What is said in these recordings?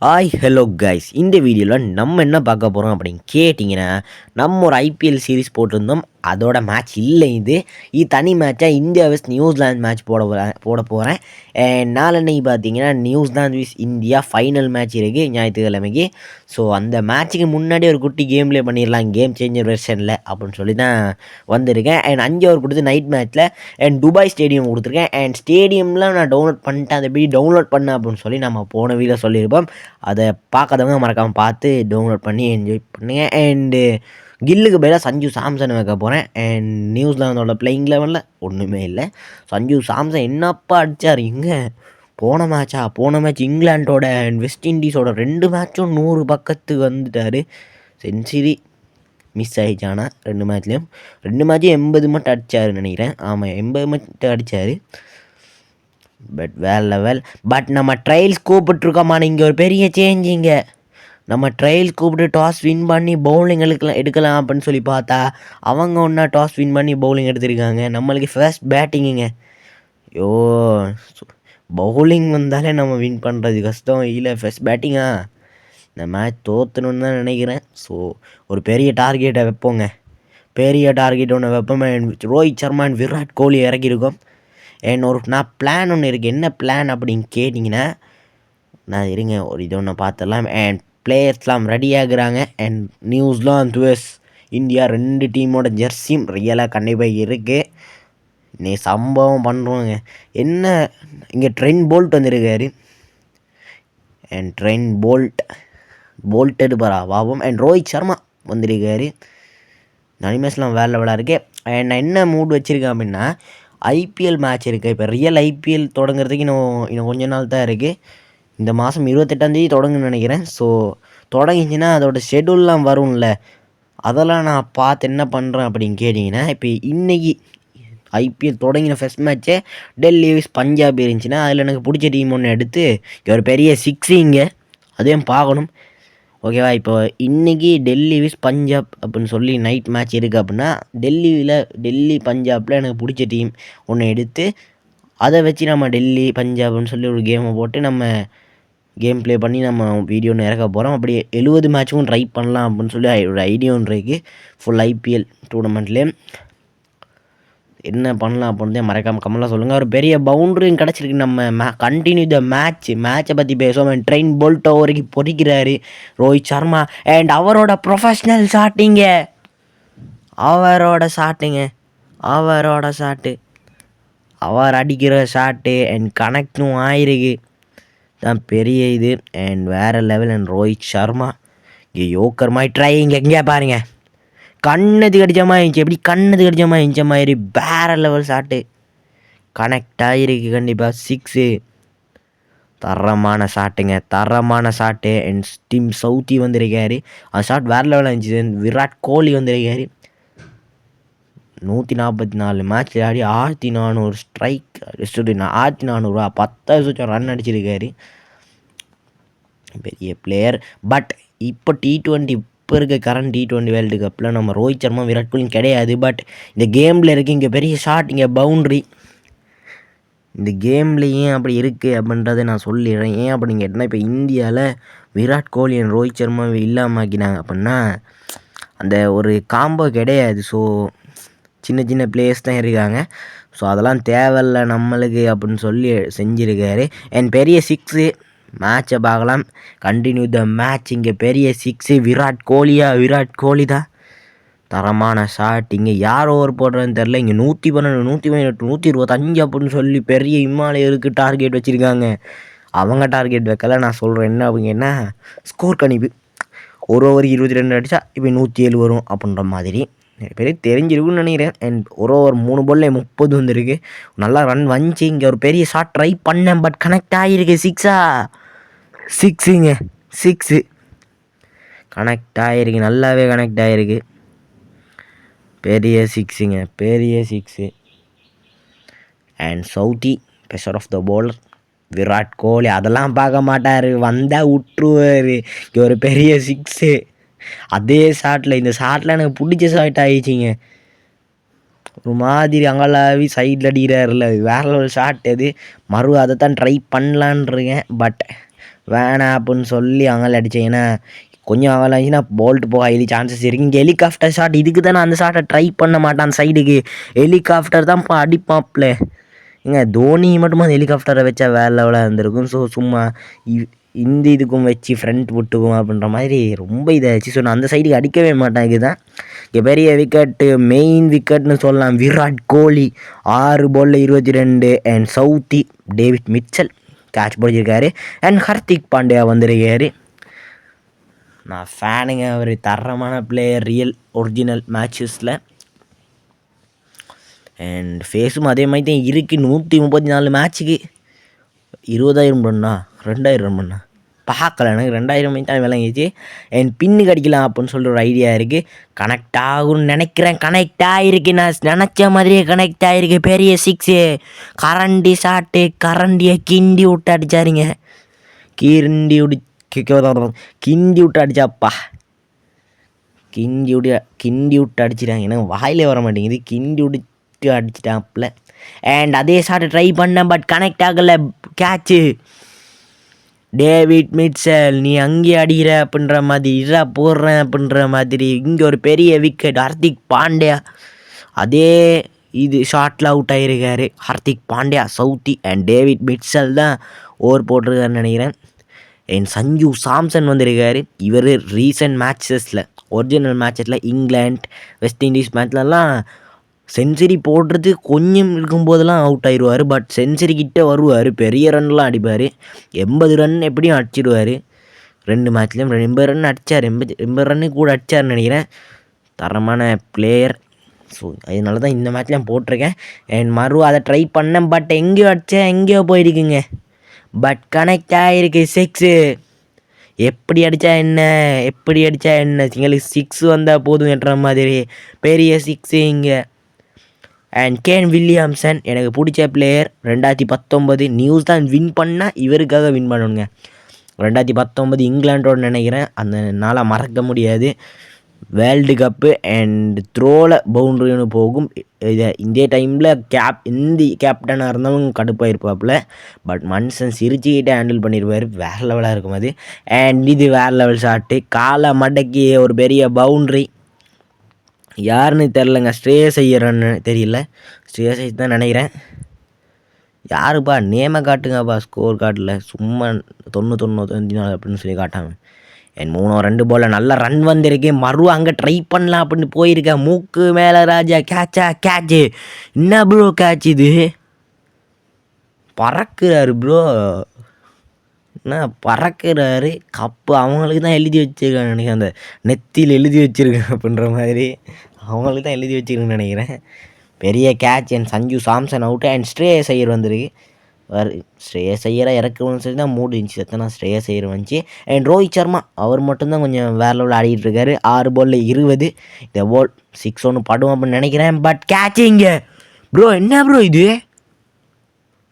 Hi hello guys, இந்த வீடியோவில் நம்ம என்ன பார்க்க போகிறோம் அப்படின்னு கேட்டிங்கன்னா, நம்ம ஒரு ஐபிஎல் சீரிஸ் போட்டிருந்தோம். அதோட மேட்ச் இல்லை. இது தனி மேட்சாக இந்தியா விஸ் நியூசிலாந்து மேட்ச் போட போகிறேன். நாளன்னைக்கு பார்த்தீங்கன்னா நியூசிலாந்து விஸ் இந்தியா ஃபைனல் மேட்ச் இருக்குது ஞாயிற்றுக்கிழமைக்கு. ஸோ அந்த மேட்ச்சுக்கு முன்னாடி ஒரு குட்டி கேம் ப்ளே பண்ணிடலாம், கேம் சேஞ்சர் வெர்ஷனில் அப்படின்னு சொல்லி தான் வந்திருக்கேன். அண்ட் 5 ஓவர் கொடுத்து நைட் மேட்ச்சில் அண்ட் துபாய் ஸ்டேடியம் கொடுத்துருக்கேன். அண்ட் ஸ்டேடியம்லாம் நான் டவுன்லோட் பண்ணிட்டேன். அதை எப்படி டவுன்லோட் பண்ணேன் அப்படின்னு சொல்லி நம்ம போன வீடியோ சொல்லியிருப்போம். அதை பார்க்காதவங்க மறக்காமல் பார்த்து டவுன்லோட் பண்ணி என்ஜாய் பண்ணுங்க. அண்டு கில்லுக்கு பதிலாக சஞ்சு சாம்சன் வைக்க போகிறேன். அண்ட் நியூசிலாந்தோட பிளேயிங் லெவலில் ஒன்றுமே இல்லை. சஞ்சு சாம்சன் என்னப்பா அடித்தார் இங்கே. போன மேட்ச் இங்கிலாண்டோட அண்ட் வெஸ்ட் இண்டீஸோட 2 மேட்சும் 100 பக்கத்துக்கு வந்துட்டார். செஞ்சுரி மிஸ் ஆகிடுச்சானா 2 மேட்ச்லேயும் 2 மேட்சும் 80 மட்டும் அடித்தாருன்னு நினைக்கிறேன். ஆமாம், 80 மட்டும் அடித்தார். பட் வேற லெவல். பட் நம்ம ட்ரையல்ஸ் கூப்பிட்ருக்கோமா, இங்கே ஒரு பெரிய சேஞ்சிங்க. நம்ம ட்ரையல்ஸ் கூப்பிட்டு டாஸ் வின் பண்ணி பவுலிங் எடுக்கலாம் அப்படின்னு சொல்லி பார்த்தா அவங்க ஒன்றா டாஸ் வின் பண்ணி பவுலிங் எடுத்திருக்காங்க. நம்மளுக்கு ஃபர்ஸ்ட் பேட்டிங்குங்க. ஐயோ, பவுலிங் வந்தாலே நம்ம வின் பண்ணுறது கஷ்டம். இல்லை ஃபர்ஸ்ட் பேட்டிங்கா, இந்த மேட்ச் தோற்றணுன்னு தான் நினைக்கிறேன். ஸோ ஒரு பெரிய டார்கெட்டை வைப்போங்க. பெரிய டார்கெட் ஒன்று வைப்போமே. ரோஹித் சர்மா அண்ட் விராட் கோலி இறக்கியிருக்கோம். நான் பிளான் ஒன்று இருக்குது. என்ன பிளான் அப்படின்னு கேட்டிங்கன்னா, நான் இருங்க ஒரு இது ஒன்று பார்த்துடலாம். அண்ட் பிளேயர்ஸ்லாம் ரெடி ஆகுறாங்க. அண்ட் நியூசிலாந்து வெஸ் இந்தியா 2 டீமோட ஜெர்சியும் ரியலாக கண்டிப்பாக இருக்குது. நீ சம்பவம் பண்ணுறோங்க. என்ன இங்கே ட்ரெண்ட் போல்ட் வந்திருக்காரு. அண்ட் ட்ரெண்ட் போல்ட் எடுப்பாரா பாவம். அண்ட் ரோஹித் சர்மா வந்திருக்காரு. அனிமேஸ்லாம் வேலை லெவலாக இருக்குது. அண்ட் நான் என்ன மூட் வச்சுருக்கேன் அப்படின்னா, ஐபிஎல் மேட்ச் இருக்குது. இப்போ ரியல் ஐபிஎல் தொடங்குறதுக்கு இன்னும் கொஞ்ச நாள் தான் இருக்குது. இந்த மாதம் 28ஆந்தேதி தொடங்குன்னு நினைக்கிறேன். ஸோ தொடங்கிச்சின்னா அதோடய ஷெடியூல்லாம் வரும்ல, அதெல்லாம் நான் பார்த்து என்ன பண்ணுறேன் அப்படின்னு கேட்டிங்கன்னா, இப்போ இன்றைக்கி ஐபிஎல் தொடங்கின ஃபஸ்ட் மேட்ச்சே டெல்லி விஸ் பஞ்சாப் இருந்துச்சுன்னா அதில் எனக்கு பிடிச்ச டீம் ஒன்று எடுத்து ஒரு பெரிய சிக்ஸிங்க அதையும் பார்க்கணும். ஓகேவா? இப்போ இன்றைக்கி டெல்லி விஸ் பஞ்சாப் அப்படின்னு சொல்லி நைட் மேட்ச் இருக்குது அப்படின்னா, டெல்லி பஞ்சாபில் எனக்கு பிடிச்ச டீம் ஒன்று எடுத்து அதை வச்சு நம்ம டெல்லி பஞ்சாப்னு சொல்லி ஒரு கேமை போட்டு நம்ம கேம் ப்ளே பண்ணி நம்ம வீடியோ ஒன்று இறக்க போகிறோம். அப்படி 70 மேட்சுக்கும் ட்ரை பண்ணலாம் அப்படின்னு சொல்லி ஒரு ஐடியா ஒன்று இருக்குது. ஃபுல் ஐபிஎல் டூர்னமெண்ட்லேயே என்ன பண்ணலாம் அப்படின்னு மறக்காமல் கமெண்ட்லாம் சொல்லுங்கள். ஒரு பெரிய பவுண்ட்ரியும் கிடச்சிருக்கு. நம்ம கண்டினியூ த மேட்சை பற்றி பேசுவோம். ட்ரெயின் போல்ட்டோ வரைக்கும் பொறிக்கிறாரு ரோஹித் சர்மா. அண்ட் அவரோட ப்ரொஃபஷ்னல் ஷாட்டுங்க, அவரோட ஷாட்டு அவர் அடிக்கிற ஷாட்டு அண்ட் கனெக்டும் ஆயிருக்கு தான் பெரிய இது. அண்ட் வேறு லெவல். அண்ட் ரோஹித் சர்மா இங்கே யோக்கர் மாதிரி ட்ரைங்க. எங்கே பாருங்கள், கண்ணத்துக்கு அடித்த மாதிரி இருந்துச்சு. எப்படி கண்ணத்துக்கு அடித்த மாதிரி இருந்துச்ச மாதிரி வேறு லெவல் ஷாட்டு கனெக்ட் ஆகிருக்கு. கண்டிப்பாக 6 தரமான ஷாட்டு. அண்ட் டீம் சவுத்தி வந்திருக்காரு. அந்த ஷாட் வேறு லெவலில் இருந்துச்சு. விராட் கோலி வந்திருக்காரு. 144 மேட்ச் ஆடி 1400 ஸ்ட்ரைக் 1400 10 ரன் அடிச்சிருக்காரு. பெரிய பிளேயர். பட் இப்போ T20 இப்போ இருக்க கரண்ட் T20 வேர்ல்டு கப்பில் நம்ம ரோஹித் சர்மா விராட் கோலியும் கிடையாது. பட் இந்த கேமில் இருக்குது. இங்கே பெரிய ஷாட், இங்கே பவுண்ட்ரி. இந்த கேமில் ஏன் அப்படி இருக்குது அப்படின்றத நான் சொல்லிடுறேன். ஏன் அப்படின்னு கேட்டால், இப்போ இந்தியாவில் விராட் கோலி அண்ட் ரோஹித் சர்மா இல்லாமல் ஆக்கினாங்க அப்படின்னா அந்த ஒரு காம்போ கிடையாது. ஸோ சின்ன பிளேயர்ஸ் தான் இருக்காங்க. ஸோ அதெல்லாம் தேவையில்லை நம்மளுக்கு அப்படின்னு சொல்லி செஞ்சுருக்காரு. அண்ட் பெரிய 6 மேட்சை பார்க்கலாம். Continue the match. இங்கே பெரிய 6 விராட் கோலி தான் தரமான ஷாட். இங்கே யார் ஓவர் போடுறதுன்னு தெரில. இங்கே 112 118 125 அப்படின்னு சொல்லி பெரிய இமாலயருக்கு டார்கெட் வச்சுருக்காங்க. அவங்க டார்கெட் வைக்கல, நான் சொல்கிறேன் என்ன அப்படிங்கன்னா ஸ்கோர் கணிப்பு. ஒரு ஓவருக்கு 22 அடித்தா இப்போ 107 வரும் அப்படின்ற மாதிரி நிறைய பேர் தெரிஞ்சிருக்குன்னு நினைக்கிறேன். அண்ட் ஒரு ஓவர் 3 பால்ல 30 வந்துருக்கு. நல்லா ரன் வந்துச்சு. இங்கே ஒரு பெரிய ஷாட் ட்ரை பண்ணேன். பட் கனெக்ட் ஆகிருக்கு. 6 கனெக்ட் ஆகிருக்கு. நல்லாவே கனெக்ட் ஆகிருக்கு. பெரிய 6 and Southee pressure of the bowler Virat Kohli அதெல்லாம் பார்க்க மாட்டார், வந்தால் விட்டுருவார். இங்கே ஒரு பெரிய 6 அதே ஷாட்டில். இந்த ஷாட்டில் எனக்கு பிடிச்ச ஷாட் ஆகிடுச்சிங்க. ஒரு மாதிரி அங்கலாவி சைடில் அடிக்கிறாருல, வேற ஒரு ஷாட் அது. அதை தான் ட்ரை பண்ணலான் இருக்கேன். பட் வேணாம் அப்படின்னு சொல்லி அங்கே அடித்தேன். ஏன்னா கொஞ்சம் அவள் ஆச்சுன்னா போல்ட்டு போக ஹைலி சான்சஸ் இருக்குது. இங்கே ஹெலிகாப்டர் ஷாட் இதுக்கு தான் நான் அந்த ஷாட்டை ட்ரை பண்ண மாட்டேன். அந்த சைடுக்கு ஹெலிகாப்டர் தான் அடிப்பாப்ல. ஏங்க தோனி மட்டுமா அந்த ஹெலிகாப்டரை வச்சா வேறு லெவலாக இருந்திருக்கும். ஸோ சும்மா இந்த இதுக்கும் வச்சு ஃப்ரண்ட் விட்டுக்கும் அப்படின்ற மாதிரி ரொம்ப இதாகிடுச்சு. ஸோ நான் அந்த சைடுக்கு அடிக்கவே மாட்டேன். இதுதான் இங்கே பெரிய விக்கெட்டு, மெயின் விக்கெட்னு சொல்லலாம். விராட் கோலி 6 பாலில் 22 and Southee David Mitchell catch பிடிச்சிருக்காரு. அண்ட் ஹர்திக் பாண்டியா வந்திருக்காரு. நான் ஃபேனுங்க, அவர் தரமான பிளேயர் ரியல் ஒரிஜினல் மேட்சஸில். அண்ட் ஃபேஸும் அதே மாதிரி தான் இருக்குது. 134 மேட்ச்சுக்கு 20,000 ரன்னா 2,000 ரன் பண்ணா பார்க்கல. எனக்கு 2,000 தான் விளங்கிச்சு. அண்ட் பின்னுக்கு அடிக்கலாம் அப்படின்னு சொல்லிட்டு ஒரு ஐடியா இருக்குது. கனெக்ட் ஆகும்னு நினைக்கிறேன். கனெக்ட் ஆகிருக்கு. நான் நினச்ச மாதிரியே கனெக்ட் ஆகிருக்கு. பெரிய 6 கரண்டி ஷாட்டு. கரண்டியை கிண்டி விட்டு அடித்தாருங்க. கிண்டி விட்டு அடிச்சாப்பா. கிண்டி விட்டு அடிச்சிட்டாங்க. எனக்கு வாயிலே வர மாட்டேங்குது. கிண்டி விட்டு அடிச்சிட்டாப்புல. அண்ட் அதே ஷாட்டை ட்ரை பண்ணேன், பட் கனெக்ட் ஆகலை. கேட்சு டேவிட் மிட்சல், நீ அங்கேயே அடிக்கிற அப்படின்ற மாதிரி, இதா போடுறேன் அப்படின்ற மாதிரி. இங்கே ஒரு பெரிய விக்கெட். ஹர்திக் பாண்டியா அதே இது ஷாட்டில் அவுட் ஆகிருக்காரு. Hardik Pandya, Southee and David Mitchell தான் ஓவர் போட்டிருக்காருன்னு நினைக்கிறேன். அண்ட் சஞ்சு சாம்சன் வந்திருக்காரு. இவர் ரீசன்ட் மேட்சஸில், ஒரிஜினல் மேட்சஸில் இங்கிலாந்து வெஸ்ட் இண்டீஸ் மேட்ச்லலாம் செஞ்சுரி போடுறது கொஞ்சம் இருக்கும்போதெல்லாம் அவுட் ஆயிடுவார். பட் செஞ்சுரி கிட்டே வருவார். பெரிய ரன்லாம் அடிப்பார். 80 ரன் எப்படியும் அடிச்சிடுவார். 2 மேட்ச்லேயும் 80 ரன் அடித்தார். 80 ரன்னு கூட அடித்தார்னு நினைக்கிறேன். தரமான பிளேயர். ஸோ அதனால தான் இந்த மேட்ச்லாம் போட்டிருக்கேன். அண்ட் அதை ட்ரை பண்ணேன், பட் எங்கேயோ அடித்தேன், எங்கேயோ போயிருக்குங்க. பட் கனெக்ட் ஆகிருக்கு. 6 எப்படி அடித்தா என்ன எங்களுக்கு 6 வந்தால் போதும் என்ற மாதிரி பெரிய 6 இங்கே. அண்ட் கேன் வில்லியம்சன் எனக்கு பிடிச்ச பிளேயர். 2019 நியூசிலாந்து வின் பண்ணால் இவருக்காக வின் பண்ணணுங்க. 2019 இங்கிலாண்டோடு நினைக்கிறேன். அந்த நாளாக மறக்க முடியாது. வேர்ல்டு கப்பு அண்ட் த்ரோவில் பவுண்ட்ரின்னு போகும். இதை இந்த டைமில் கேப்டனாக இருந்தாலும் கடுப்பாக இருப்பாப்புல. பட் மனுஷன் சிரிச்சுக்கிட்டே ஹேண்டில் பண்ணிடுவார். வேறு லெவலாக இருக்கும் அது. அண்ட் இது வேறு லெவல் ஷாட்டு. காலை மடக்கி ஒரு பெரிய பவுண்ட்ரி. யாருன்னு தெரிலங்க. ஸ்ட்ரேயஸ் ஐயர்ன்னு தெரியல. ஸ்ட்ரேயஸ் ஐயர் தான் நினைக்கிறேன். யாருப்பா நேமை காட்டுங்கப்பா ஸ்கோர் கார்டில். சும்மா 99 அப்படின்னு சொல்லி காட்டாங்க. என் 2 பாலில் நல்ல ரன் வந்திருக்கு. அங்கே ட்ரை பண்ணலாம் அப்படின்னு போயிருக்கேன். மூக்கு மேலே ராஜா. கேட்சு என்ன ப்ரோ கேட்ச் இது? பறக்குறாரு ப்ரோ. என்ன பறக்கிறாரு. கப்பு அவங்களுக்கு தான் எழுதி வச்சுருக்காங்க நினைக்கிறேன். அந்த நெத்தியில் எழுதி வச்சுருக்கேன் அப்படின்ற மாதிரி அவங்களுக்கு தான் எழுதி வச்சுருக்கேன்னு நினைக்கிறேன். பெரிய catch. And Sanju Samson out. And Shreyas Iyer வந்திருக்கு. ஸ்ட்ரேயஸ் ஐயரை இறக்கணும்னு சொல்லி தான் 3 இன்ச்சு எத்தனை ஸ்ட்ரேயஸ் ஐயர் வந்துச்சு. அண்ட் ரோஹித் சர்மா அவர் மட்டும்தான் கொஞ்சம் வேறு லெவலில் ஆடிட்டு இருக்காரு. 6 பாலில் 20. இந்த பால் 6 ஒன்று படும் அப்படின்னு நினைக்கிறேன். பட் கேட்சிங்க ப்ரோ. என்ன ப்ரோ இது?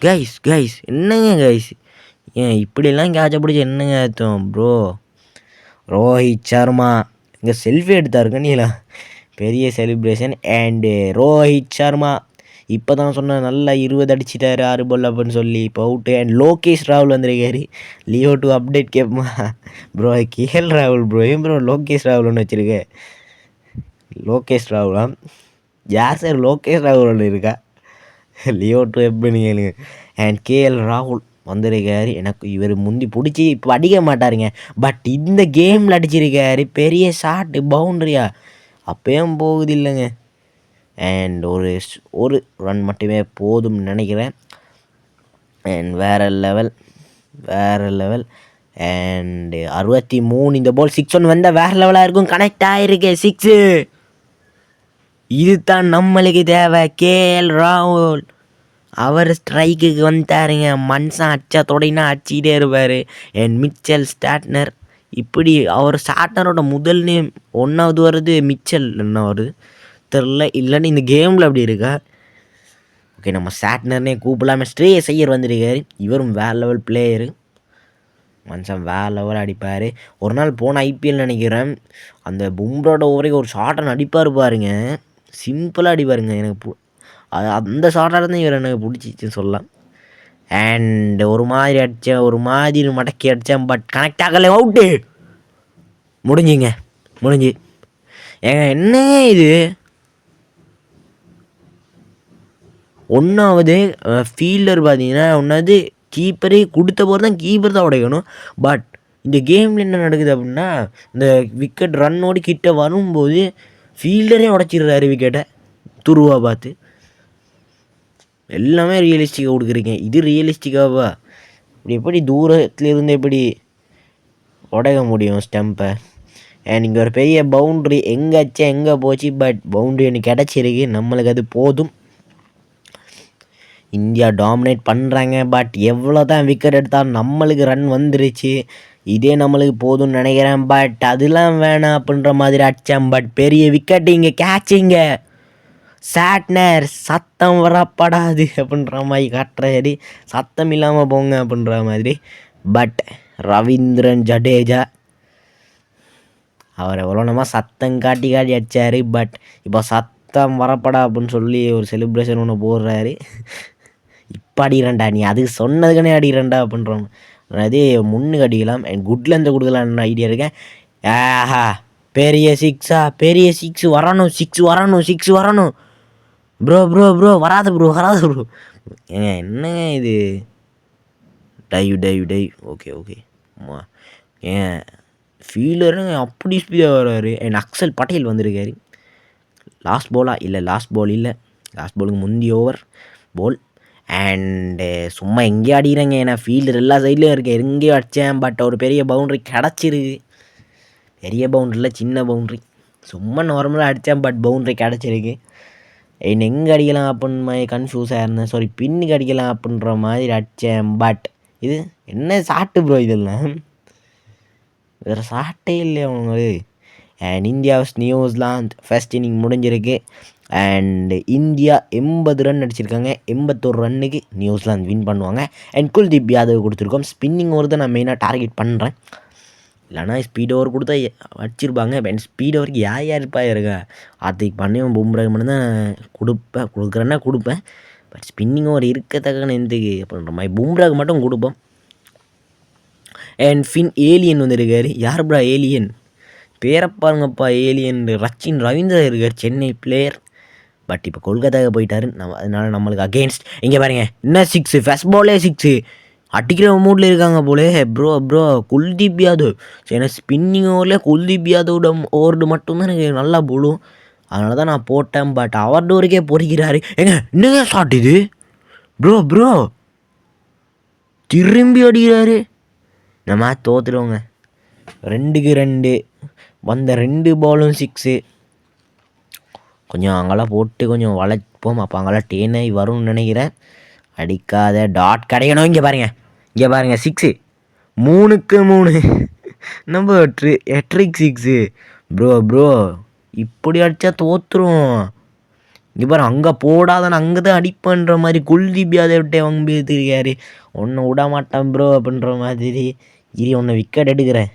கைஸ் என்னங்க கைஸ், ஏன் இப்படிலாம் கேட்சை பிடிச்சி என்னங்க அர்த்தம் ப்ரோ? ரோஹித் சர்மா இங்கே செல்ஃபி எடுத்தாருங்க நீங்களா, பெரிய செலிப்ரேஷன். அண்டு ரோஹித் சர்மா இப்போ தான் சொன்னேன் நல்லா 20 அடிச்சிட்டாரு 6 பால் அப்படின்னு சொல்லி இப்போ அவுட்டு. அண்ட் லோகேஷ் ராகுல் வந்திருக்காரு. லியோ டூ அப்டேட் கேட்போமா ப்ரோ? கேஎல் ராகுல் ப்ரோ. ஏன் ப்ரோ லோகேஷ் ராகுல் ஒன்று வச்சுருக்க? லோகேஷ் ராகுலா? யார் சார் லோகேஷ் ராகுல் ஒன்று இருக்கா? லியோ டூ எப்படின்னு கேளுங்க. அண்ட் கேஎல் ராகுல் வந்திருக்காரு. எனக்கு இவர் முந்தி பிடிச்சி இப்போ அடிக்க மாட்டாருங்க. பட் இந்த கேமில் அடிச்சிருக்காரு. பெரிய ஷாட்டு பவுண்ட்ரியா அப்பயும் போகுது இல்லைங்க. அண்ட் ஒரு ரன் மட்டுமே போதும்னு நினைக்கிறேன். அண்ட் வேறு லெவல். அண்டு 63. இந்த பால் 6 ஒன்று வந்தால் வேறு லெவலாக இருக்கும். கனெக்ட் ஆகிருக்கு 6. இது தான் நம்மளுக்கு தேவை. கேஎல் ராகுல் அவர் ஸ்ட்ரைக்குக்கு வந்துட்டாருங்க. மனுஷன் அச்சா தொடைனா அடிச்சிக்கிட்டே இருப்பார். அண்ட் மிச்சல் ஸ்டாட்னர் இப்படி அவர் ஸ்டாட்னரோட முதல் நேம் 1வது வருது. மிச்சல் என்ன வருது தெரில. இல்லைன்னு இந்த கேமில் அப்படி இருக்கா? ஓகே நம்ம ஸ்டாட்னர்னே கூப்பிடலாமல். ஸ்ட்ரேயஸ் ஐயர் வந்திருக்காரு. இவரும் வேறு லெவல் பிளேயரு. மனுஷன் வேறு லெவல் அடிப்பார். ஒரு நாள் போன ஐபிஎல் நினைக்கிறேன், அந்த பும்ரோட ஓவரைக்கு ஒரு ஷார்ட்டை அடிப்பார் பாருங்க. சிம்பிளாக அடிப்பாருங்க. எனக்கு அந்த ஷார்ட்டாக தான் இவர் எனக்கு பிடிச்சிச்சின்னு சொல்லலாம். அண்ட் ஒரு மாதிரி அடித்தேன், ஒரு மாதிரி மடக்கி அடித்தேன், பட் கனெக்ட் ஆகலை, அவுட்டு. முடிஞ்சுங்க, முடிஞ்சு. ஏங்க என்னங்க இது? ஒன்றாவது ஃபீல்டர் பார்த்தீங்கன்னா ஒன்றாவது கீப்பரே கொடுத்த போது தான் கீப்பர் தான் உடைக்கணும். பட் இந்த கேமில் என்ன நடக்குது அப்படின்னா, இந்த விக்கெட் ரன்னோடு கிட்ட வரும்போது ஃபீல்டரே உடச்சிடுறாரு விக்கெட்டை துருவா பார்த்து. எல்லாமே ரியலிஸ்டிக்காக கொடுக்குறீங்க, இது ரியலிஸ்டிக்காவா? இப்படி எப்படி தூரத்தில் இருந்து எப்படி உடைக்க முடியும் ஸ்டம்பை? அண்ட் இங்கே ஒரு பெரிய பவுண்ட்ரி எங்கே ஆச்சா எங்கே போச்சு, பட் பவுண்ட்ரி எனக்கு கிடச்சிருக்கு, நம்மளுக்கு அது போதும். இந்தியா டாமினேட் பண்ணுறாங்க, பட் எவ்வளோ தான் விக்கெட் எடுத்தாலும் நம்மளுக்கு ரன் வந்துருச்சு, இதே நம்மளுக்கு போதும்னு நினைக்கிறேன். பட் அதெல்லாம் வேணாம் அப்படின்ற மாதிரி அடித்தேன், பட் பெரிய விக்கெட்டு இங்கே கேட்சிங்க. சாட்னர் சத்தம் வரப்படாது அப்படின்ற மாதிரி காட்டுறாரு, சத்தம் இல்லாமல் போங்க அப்படின்ற மாதிரி. பட் ரவீந்திரன் ஜடேஜா அவர் எவ்வளோ நம்ம சத்தம் காட்டி காட்டி அடித்தார், பட் இப்போ சத்தம் வரப்படா அப்படின்னு சொல்லி ஒரு செலிப்ரேஷன் ஒன்று போடுறாரு. இப்போ அடிக்கிறேன்டா, நீ அதுக்கு சொன்னதுக்குனே அடிக்கிறேன்டா அப்படின்றோம். அதே முன்னுக்கு அடிக்கலாம், குட்லேருந்து கொடுக்கலான்னு ஐடியா இருக்கேன். ஆஹா, பெரிய சிக்ஸா, பெரிய சிக்ஸ் வரணும், சிக்ஸ் வரணும், சிக்ஸ் வரணும். ப்ரோ ப்ரோ ப்ரோ வராது ப்ரோ, வராது ப்ரோ. ஏங்க என்னங்க இது? Dive dive dive, okay okay. ஏன் ஃபீல்டருங்க அப்படி ஸ்பீடாக வர்றாரு. என் அக்சல் பட்டேல் வந்திருக்காரு. லாஸ்ட் பாலா? இல்லை லாஸ்ட் பால் இல்லை, லாஸ்ட் பாலுக்கு முந்தி ஓவர் பால். அண்டு சும்மா எங்கேயோ அடிக்கிறேங்க, ஏன்னா ஃபீல்டர் எல்லா சைட்லேயும் இருக்குது, எங்கேயோ அடித்தேன். பட் ஒரு பெரிய பவுண்ட்ரி கிடச்சிருக்கு. பெரிய பவுண்ட்ரியில் சின்ன பவுண்ட்ரி, சும்மா நார்மலாக அடித்தேன், பட் பவுண்ட்ரி கிடச்சிருக்கு. என்ன எங்கே அடிக்கலாம் அப்படின்னு மாதிரி கன்ஃபியூஸாக இருந்தேன். சாரி, பின்னுக்கு அடிக்கலாம் அப்படின்ற மாதிரி அடித்தேன். பட் இது என்ன சாட்டு ப்ரோ, இதெல்லாம் வேறு சாட்டே இல்லை அவங்களுக்கு. And India New Zealand first inning முடிஞ்சிருக்கு. அண்ட் இந்தியா 80 ரன் அடிச்சிருக்காங்க, 81 ரன்னுக்கு நியூசிலாந்து வின் பண்ணுவாங்க. அண்ட் குல்தீப் யாதவ் கொடுத்துருக்கோம். ஸ்பின்னிங் ஓவர் தான் நான் மெயினாக டார்கெட் பண்ணுறேன், இல்லைனா ஸ்பீட் ஓவர் கொடுத்தா அடிச்சிருப்பாங்க. பட் ஸ்பீட் ஓவருக்கு யார் யாருப்பா இருக்கா? ஆர்த்திக் பாண்டியன், பும்ரா மட்டும் தான் கொடுக்குறேன்னா கொடுப்பேன். பட் ஸ்பின்னிங் ஓவர் இருக்கத்தக்க எந்தக்கு அப்படின்ற மாதிரி பும்ராவுக்கு மட்டும் கொடுப்போம். அண்ட் ஃபின் ஏலியன் வந்துருக்காரு. யார் ப்ரா ஏலியன்? பேரை பாருங்கப்பா, ஏலியன். ரச்சின் ரவீந்திரா இருக்கார், சென்னை பிளேயர். பட் இப்போ கொல்கத்தாவுக்கு போயிட்டாரு, அதனால் நம்மளுக்கு அகெயின்ஸ்ட். இங்கே பாருங்க, என்ன சிக்ஸு, ஃபஸ்ட் பாலே சிக்ஸு, அடிக்கிற மூடில் இருக்காங்க போலே. ப்ரோ ப்ரோ குல்தீப் யாதவ், ஏன்னா ஸ்பின்னிங் ஓவரில் குல்தீப் யாதவோட ஓவர்டு மட்டும்தான் எனக்கு நல்லா போடும், அதனால தான் நான் போட்டேன். பட் அவர் டோருக்கே பொறிக்கிறாரு. ஏங்க என்னங்க ஷாட் இது? ப்ரோ ப்ரோ திரும்பி அடிக்கிறாரு. நம்ம தோற்றுடுவோங்க. 2க்கு 2 வந்த 2 பாலும் சிக்ஸு. கொஞ்சம் அங்கெல்லாம் போட்டு கொஞ்சம் வளைப்போம், அப்போ அங்கெல்லாம் டேனாகி வரும்னு நினைக்கிறேன். அடிக்காத, டாட் கிடைக்கணும். இங்கே பாருங்கள், இங்கே பாருங்கள், சிக்ஸு, 3க்கு 3 நம்ம ஹெட்ரிக் சிக்ஸு. ப்ரோ ப்ரோ இப்படி அடித்தா தோற்றுரும். இங்கே பாரு, அங்கே போடாதான் அங்கே தான் அடிப்பன்ற மாதிரி குல்தீப் யாதவ்கிட்ட வம்பிருக்காரு. ஒன்று விட மாட்டான் ப்ரோ அப்படின்ற மாதிரி. இரு ஒன்று விக்கெட் எடுக்கிறேன்,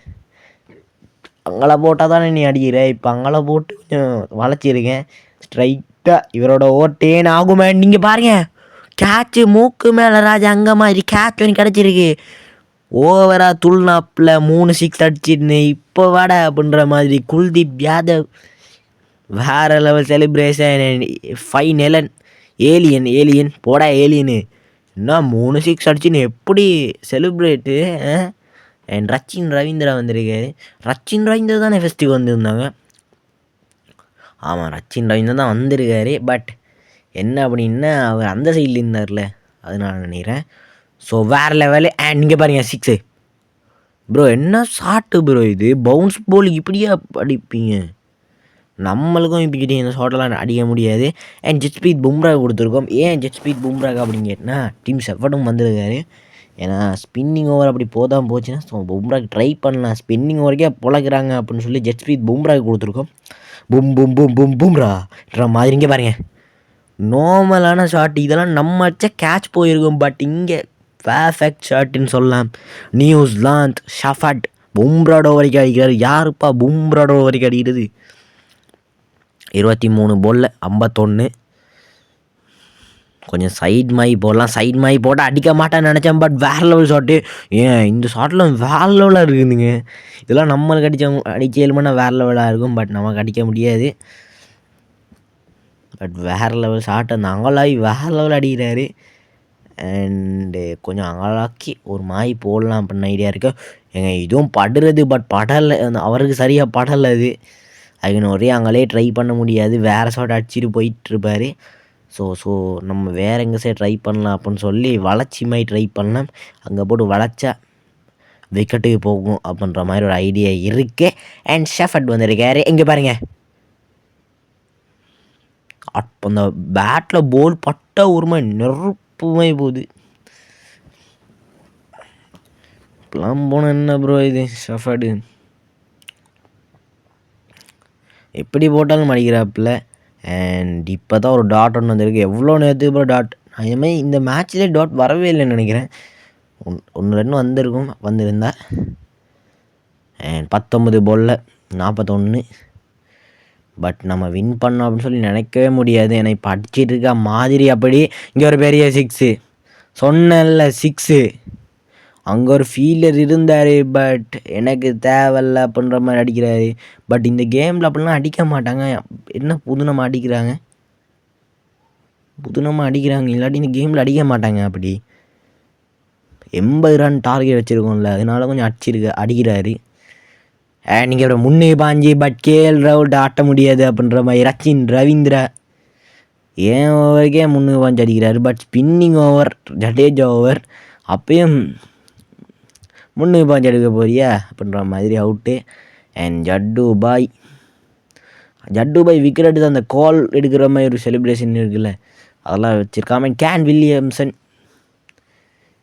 அங்கே போட்டால் தானே நீ அடிக்கிற. இப்போ அங்கே போட்டு கொஞ்சம் வளைச்சிருக்கேன். ஸ்ட்ரைட்டாக இவரோட ஓட்டேன் ஆகுமே. நீங்கள் பாருங்கள், கேட்சு மூக்கு மேலே ராஜா அங்கே மாதிரி கேட்ச் ஒன்று கிடச்சிருக்கு. ஓவராக துள்நாப்பில் 3 சிக்ஸ் அடிச்சிருந்தே இப்போ வாட அப்படின்ற மாதிரி குல்தீப் யாதவ் வேறு level celebration. Final alien, alien போடா ஏலியனு, என்ன 3 சிக்ஸ் அடிச்சுன்னு எப்படி செலிப்ரேட்டு. அண்ட் ரச்சின் ரவீந்திரா வந்திருக்காரு. ரச்சின் ரவீந்திரா தானே ஃபெஸ்ட்டுக்கு வந்திருந்தாங்க. ஆமாம், ரச்சின் ரவீந்திரா தான் வந்திருக்காரு. பட் என்ன அப்படின்னா அவர் அந்த சைடில் இருந்தார்ல, அதனால நினைக்கிறேன். ஸோ வேறு லெவலு. அண்ட் இங்கே பாருங்கள் சிக்ஸு. ப்ரோ என்ன ஷாட்டு ப்ரோ இது? பவுன்ஸ் பால் இப்படியா அடிப்பீங்க? நம்மளுக்கும் இப்படி இந்த ஷாட்டெல்லாம் அடிக்க முடியாது. அண்ட் ஜஸ்பிரீத் பும்ரா கொடுத்துருக்கோம். ஏன் ஜஸ்பிரீத் பும்ரா அப்படின்னு கேட்டால் டீம் செஃபர்டும் வந்திருக்காரு. ஏன்னா ஸ்பின்னிங் ஓவர் அப்படி போதான் போச்சுன்னா ஸோ பும்ராக்கு ட்ரை பண்ணலாம். ஸ்பின்னிங் ஓவருக்கே பொழைக்கிறாங்க அப்படின்னு சொல்லி ஜஸ்பிரீத் பும்ராக்கு கொடுத்துருக்கோம். பும் பும் பும் பும் பும்ரான்ற மாதிரி. இங்கே பாருங்கள், நார்மலான ஷாட் இதெல்லாம் நம்ம அடிச்சா கேட்ச் போயிருக்கும். பட் இங்கே பர்ஃபெக்ட் ஷாட்டுன்னு சொல்லலாம். நியூசிலாந்து ஷஃபட் பும்ராடோ வரைக்கும் அடிக்கிறார். யாருப்பா பும்ராடோ வரைக்கும் அடிக்கிறது? 23 பாலில் 51. கொஞ்சம் சைட் மாதிரி போடலாம். சைட் மாதிரி போட்டால் அடிக்க மாட்டான்னு நினச்சேன். பட் வேறு லெவல் ஷாட்டு. ஏன் இந்த ஷாட்டில் வேறு லெவலாக இருக்குதுங்க. இதெல்லாம் நம்மளுக்கு அடிக்க இயலுமானா வேறு லெவலாக இருக்கும். பட் நமக்கு அடிக்க முடியாது. பட் வேறு லெவல் ஷாட் அந்த அங்கலாகி வேறு லெவல் அடிக்கிறாரு. அண்டு கொஞ்சம் அங்கலாக்கி ஒரு மாதிரி போடலாம் அப்படின்னு ஐடியா இருக்குது. ஏங்க இதுவும் படுறது. பட் படலை, அவருக்கு சரியாக படலை. அதுக்கு ஒரே அங்கேயே ட்ரை பண்ண முடியாது. வேறு ஷாட் அடிச்சுட்டு போயிட்டுருப்பார். ஸோ நம்ம வேறு எங்கே சைடு ட்ரை பண்ணலாம் அப்படின்னு சொல்லி வளைச்சி மாதிரி ட்ரை பண்ணலாம். அங்கே போட்டு வளைச்சா விக்கெட்டுக்கு போகும் அப்படின்ற மாதிரி ஒரு ஐடியா இருக்குது. அண்ட் ஷெஃபர்ட் வந்திருக்காரு. இங்கே பாருங்கள், அந்த பேட்டில் போல் பட்ட ஒரு மாதிரி நெருப்புமே போகுது. இப்பெல்லாம் போனால் என்ன ப்ரோ இது ஷெஃபர்டு எப்படி போட்டாலும் அடிக்கிறாப்புல. அண்ட் இப்போ தான் ஒரு டாட் ஒன்று வந்திருக்கு. எவ்வளோ நேரத்துக்கு அப்புறம் டாட். அதேமாதிரி இந்த மேட்ச்லேயே டாட் வரவே இல்லைன்னு நினைக்கிறேன். 1 ரன் வந்திருந்தா. அண்ட் 19 பாலில் 41. பட் நம்ம வின் பண்ணோம் அப்படின்னு சொல்லி நினைக்கவே முடியாது. ஏன்னா இப்போ அடிச்சிட்டு இருக்க மாதிரி அப்படி. இங்கே ஒரு பெரிய 6 சொன்னல 6. அங்கே ஒரு ஃபீல்டர் இருந்தார். பட் எனக்கு தேவையில்ல அப்படின்ற மாதிரி அடிக்கிறாரு. பட் இந்த கேமில் அப்படிலாம் அடிக்க மாட்டாங்க. என்ன புதுனமாக அடிக்கிறாங்க, இல்லாட்டி இந்த கேமில் அடிக்க மாட்டாங்க. அப்படி 80 ரன் டார்கெட் வச்சுருக்கோம்ல, அதனால கொஞ்சம் அடிக்கிறாரு. நீங்கள் அப்புறம் முன்னே பாஞ்சி. பட் கேஎல் ராகுல் ஆட்ட முடியாது அப்படின்ற மாதிரி ரச்சின் ரவீந்திரா ஏன் ஓவருக்கே முன்னுக்கு பாஞ்சு அடிக்கிறாரு. But spinning over Jadeja over, அப்பயும் முன்னுக்கு பாஞ்சு எடுக்க போறியா அப்படின்ற மாதிரி out. And Jaddu bye wicket எடுத்து அந்த கால் எடுக்கிற மாதிரி ஒரு செலிப்ரேஷன் இருக்குல்ல, அதெல்லாம் வச்சுருக்காம. கேன் வில்லியம்சன்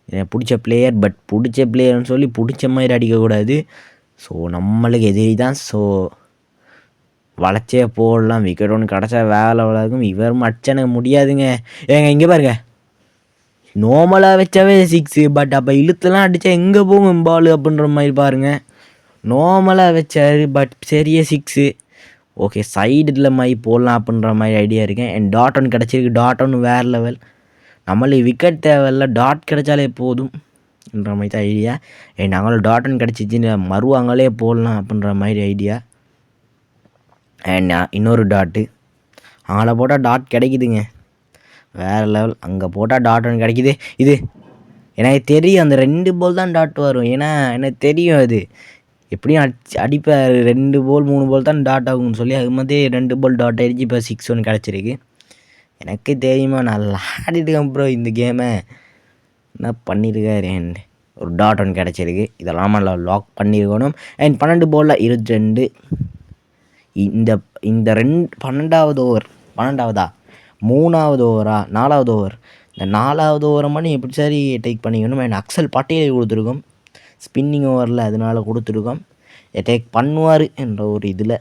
எனக்கு பிடிச்ச பிளேயர். பட் பிடிச்ச பிளேயர்னு சொல்லி பிடிச்ச மாதிரி அடிக்கக்கூடாது. ஸோ நம்மளுக்கு எதிரி தான். ஸோ வளைச்சே போடலாம். விக்கெட் ஒன்று கிடச்சா வேலை இருக்கும். இவர் அடிச்சா எனக்கு முடியாதுங்க. ஏங்க இங்கே பாருங்க, நார்மலாக வச்சாவே 6. பட் அப்போ இழுத்துலாம் அடித்தா எங்கே போகும் பால் அப்படின்ற மாதிரி பாருங்கள். நார்மலாக வச்சார். பட் சரியே 6. ஓகே, சைடில் மாதிரி போடலாம் அப்படின்ற மாதிரி ஐடியா இருக்கேன். அண்ட் டாட் ஒன்று கிடச்சிருக்கு. டாட் ஒன்று வேறு லெவல். நம்மளுக்கு விக்கெட் தேவையில்ல, டாட் கிடச்சாலே போதும் என்ற மாதிரி தான் ஐடியா. அண்ட் அங்கே டாட் ஒன்று கிடச்சிச்சு, அங்களே போடலாம் அப்படின்ற மாதிரி ஐடியா. அண்ட் இன்னொரு டாட்டு அங்கே போட்டால் டாட் கிடைக்குதுங்க, வேறு லெவல். அங்கே போட்டால் டாட் ஒன்று கிடைக்கிது. இது எனக்கு தெரியும், அந்த 2 பால் தான் டாட் வரும். ஏன்னா எனக்கு தெரியும் அது எப்படியும் அடிப்பார். 2 பால் 3 பால் தான் டாட் ஆகும்னு சொல்லி அது மாதிரி 2 பால் டாட் ஆகிடுச்சு. இப்போ 6 ஒன்று கிடச்சிருக்கு. எனக்கு தெரியுமா, நல்லா ஆடிட்டுக்கேன் அப்புறம் இந்த கேமை என்ன பண்ணியிருக்காரு. அண்ட் ஒரு டாட் ஒன்று கிடச்சிருக்கு. இதெல்லாம் நல்லா லாக் பண்ணியிருக்கணும். அண்ட் 12 பாலில் 22. இந்த 12வது ஓவர், 3வது ஓவரா 4வது ஓவர், இந்த 4வது ஓவரை மட்டும் எப்படி சரி டேக் பண்ணிக்கணும். அண்ட் அக்சல் பட்டேல் கொடுத்துருக்கோம் ஸ்பின்னிங் ஓவரில், அதனால கொடுத்துருக்கோம். டேக் பண்ணுவார் என்ற ஒரு இதில்.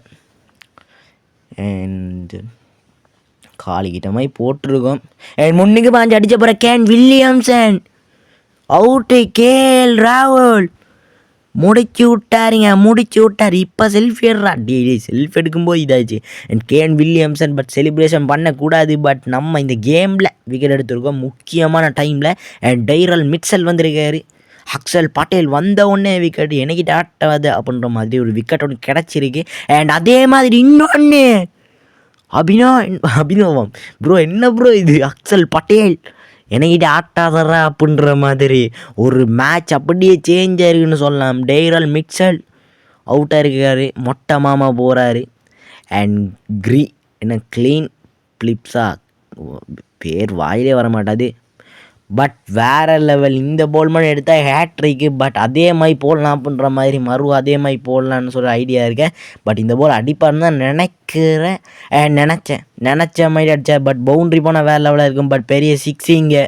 அண்ட் காலிக்கிட்ட மாதிரி போட்டிருக்கோம். அண்ட் முன்னுக்கு பாஞ்சு அடித்த போகிற கேன் வில்லியம்சன் அவுட்டு. கேஎல் ராகுல் முடிச்சு விட்டார். இப்போ செல்ஃபி எடுறா. செல்ஃபி எடுக்கும்போது இதாச்சு. And Kane Williamson but celebration பண்ணக்கூடாது. பட் நம்ம இந்த கேமில் விக்கெட் எடுத்திருக்கோம் முக்கியமான டைமில். அண்ட் டைரல் மிட்சல் வந்திருக்காரு. அக்சல் பட்டேல் வந்த உடனே விக்கெட் எனக்கிட்ட ஆட்டாது அப்படின்ற மாதிரி ஒரு விக்கெட் ஒன்று கிடச்சிருக்கு. அண்ட் அதே மாதிரி இன்னொன்று அபினவம் ப்ரோ, என்ன ப்ரோ இது, அக்சல் பட்டேல் என்கிட்ட ஆட்டாதரா அப்படின்ற மாதிரி ஒரு மேட்ச் அப்படியே சேஞ்ச் ஆயிருக்குன்னு சொல்லலாம். டைரல் மிட்சல் அவுட்டாக இருக்காரு. மொட்டை மாமா போகிறாரு. அண்ட் க்ளீன் பிலிப்ஸா பேர் வாயிலே வர மாட்டாது. பட் வேறு லெவல். இந்த பால் மட்டும் எடுத்தால் ஹேட்ரிக்கு. பட் அதே மாதிரி போடலாம் அப்படின்ற மாதிரி அதே மாதிரி போடலான்னு சொல்லி ஐடியா இருக்கேன். பட் இந்த பால் அடிப்பார்னு தான் நினைக்கிறேன். நினச்ச மாதிரி அடித்தேன். பட் பவுண்ட்ரி போனால் வேறு லெவலாக இருக்கும். பட் பெரிய 6.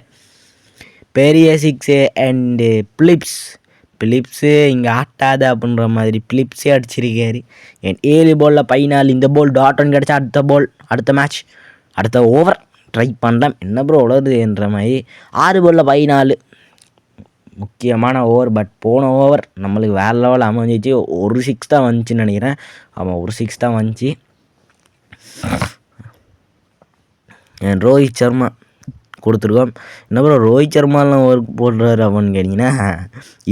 அண்டு பிலிப்ஸு இங்கே ஆட்டாது அப்படின்ற மாதிரி பிலிப்ஸே அடிச்சிருக்காரு. என் 7 பாலில் 14. இந்த பால் டாட் ஒன் கிடச்சா அடுத்த ஓவர் ட்ரை பண்ணலாம். என்ன ப்ரோ உலருது என்ற மாதிரி 6 பாலில் 14 முக்கியமான ஓவர். பட் போன ஓவர் நம்மளுக்கு வேறு லெவல் அமைஞ்சிச்சு. ஒரு 6 தான் வந்துச்சுன்னு நினைக்கிறேன். ஆமாம், ஒரு 6 தான் வந்துச்சு. ரோஹித் சர்மா கொடுத்துருக்கோம். என்ன ப்ரோ ரோஹித் சர்மாலாம் ஓவர் போடுறாரு அப்படின்னு கேட்டிங்கன்னா,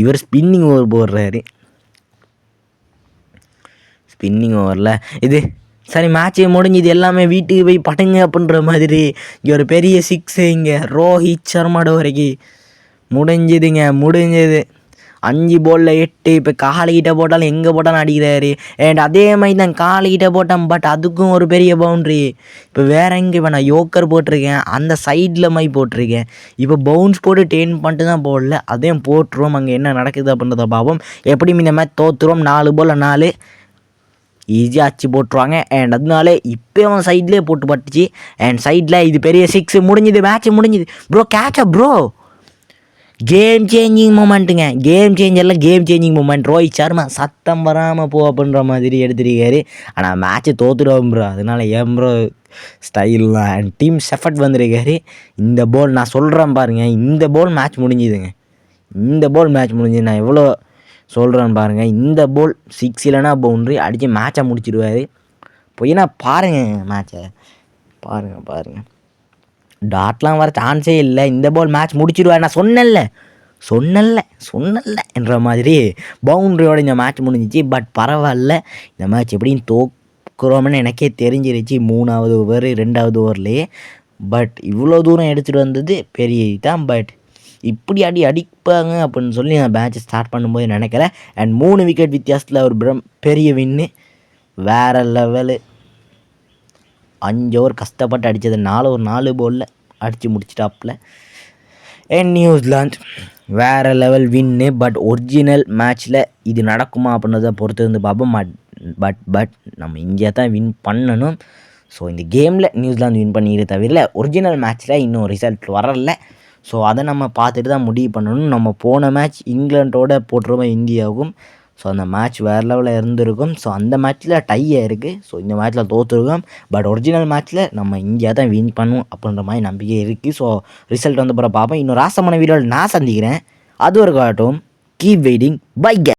இவர் ஸ்பின்னிங் ஓவர் போடுறாரு. ஸ்பின்னிங் ஓவரில் இது சரி மேட்சே முடிஞ்சுது, எல்லாமே வீட்டுக்கு போய் படுங்க அப்படின்ற மாதிரி இங்கே ஒரு பெரிய 6 இங்கே ரோஹித் சர்மாட வரைக்கும் முடிஞ்சது. 5 பாலில் 8. இப்போ காலைக்கிட்ட போட்டாலும் எங்கே போட்டாலும் அடிக்கிறாரு. அண்ட் அதே மாதிரி தான் காலைக்கிட்ட போட்டான், பட் அதுக்கும் ஒரு பெரிய பவுண்ட்ரி. இப்போ வேற எங்கே இப்போ நான் யோக்கர் போட்டிருக்கேன், அந்த சைடில் மாதிரி போட்டிருக்கேன். இப்போ பவுன்ஸ் போட்டு டேன் பண்ணிட்டு தான் போடல, அதையும் போட்டுருவோம். அங்கே என்ன நடக்குது அப்படின்றத பார்ப்போம். எப்படியும் இந்த மாதிரி தோற்றுருவோம். 4 பால் 4 ஈஸியாக அச்சு போட்டுருவாங்க. அண்ட் அதனால இப்போ அவன் சைட்லேயே போட்டு பட்டுச்சு. அண்ட் சைடில் இது பெரிய 6 முடிஞ்சுது, மேட்ச் முடிஞ்சுது. ப்ரோ கேட்சா ப்ரோ, கேம் சேஞ்சிங் மூமெண்ட்டுங்க. Game changing moment. Rohit Sharma சத்தம் வராமல் போ அப்படின்ற மாதிரி எடுத்துருக்காரு. ஆனால் மேட்ச்சு தோற்றுடுவோம் ப்ரோ. அதனால ஏன் ப்ரோ ஸ்டைல்லாம் அண்ட் டீம் செஃபர்ட் வந்திருக்காரு. இந்த பால் நான் சொல்கிறேன் பாருங்கள், இந்த பால் மேட்ச் முடிஞ்சுதுங்க. நான் எவ்வளோ சொல்கிறேன்னு பாருங்கள். இந்த பால் 6 இல்லைனா பவுண்ட்ரி அடித்து மேட்சை முடிச்சிடுவார். போய்னா பாருங்கள் மேட்சை பாருங்கள். டாட்லாம் வர சான்ஸே இல்லை. இந்த பால் மேட்ச் முடிச்சிடுவார். நான் சொன்னல என்ற மாதிரி பவுண்ட்ரியோட இந்த மேட்ச் முடிஞ்சிச்சு. பட் பரவாயில்ல, இந்த மேட்ச் எப்படின்னு தோக்குறோம்னு எனக்கே தெரிஞ்சிருச்சு 3வது ஓவர் 2வது ஓவர்லேயே. பட் இவ்வளோ தூரம் எடுத்துகிட்டு வந்தது பெரிய தான். பட் இப்படி அடிப்பாங்க அப்படின்னு சொல்லி நான் மேட்ச்சை ஸ்டார்ட் பண்ணும்போது நினைக்கிறேன். அண்ட் 3 விக்கெட் வித்தியாசத்தில் ஒரு பெரிய வின்னு, வேறு லெவலு. 5 ஓவர் கஷ்டப்பட்டு அடித்தது 4 பாலில் அடித்து முடிச்சிட்டாப்பில். அண்ட் நியூசிலாந்து வேறு லெவல் வின்னு. பட் ஒரிஜினல் மேட்ச்சில் இது நடக்குமா அப்படின்றத பொறுத்து இருந்து பார்ப்போம். பட் நம்ம இந்தியா தான் வின் பண்ணணும். ஸோ இந்த கேமில் நியூசிலாந்து வின் பண்ணிக்கிற தவிர ஒரிஜினல் மேட்ச்சில் இன்னும் ரிசல்ட் வரல. ஸோ அதை நம்ம பார்த்துட்டு தான் முடிவு பண்ணணும். நம்ம போன மேட்ச் இங்கிலாண்டோட போட்டுருவோம் இந்தியாவுக்கும். ஸோ அந்த மேட்ச் வேறு லெவலில் இருந்திருக்கும். ஸோ அந்த மேட்ச்சில் டையாக இருக்குது. ஸோ இந்த மேட்ச்சில் தோற்றுருக்கோம். பட் ஒரிஜினல் மேட்ச்சில் நம்ம இந்தியா தான் வின் பண்ணும் அப்படின்ற மாதிரி நம்பிக்கை இருக்குது. ஸோ ரிசல்ட் வந்து பிறகு பார்ப்போம். இன்னும் ராசமான வீடியோவில் நான் சந்திக்கிறேன். அது ஒரு காட்டும். Keep waiting. பை.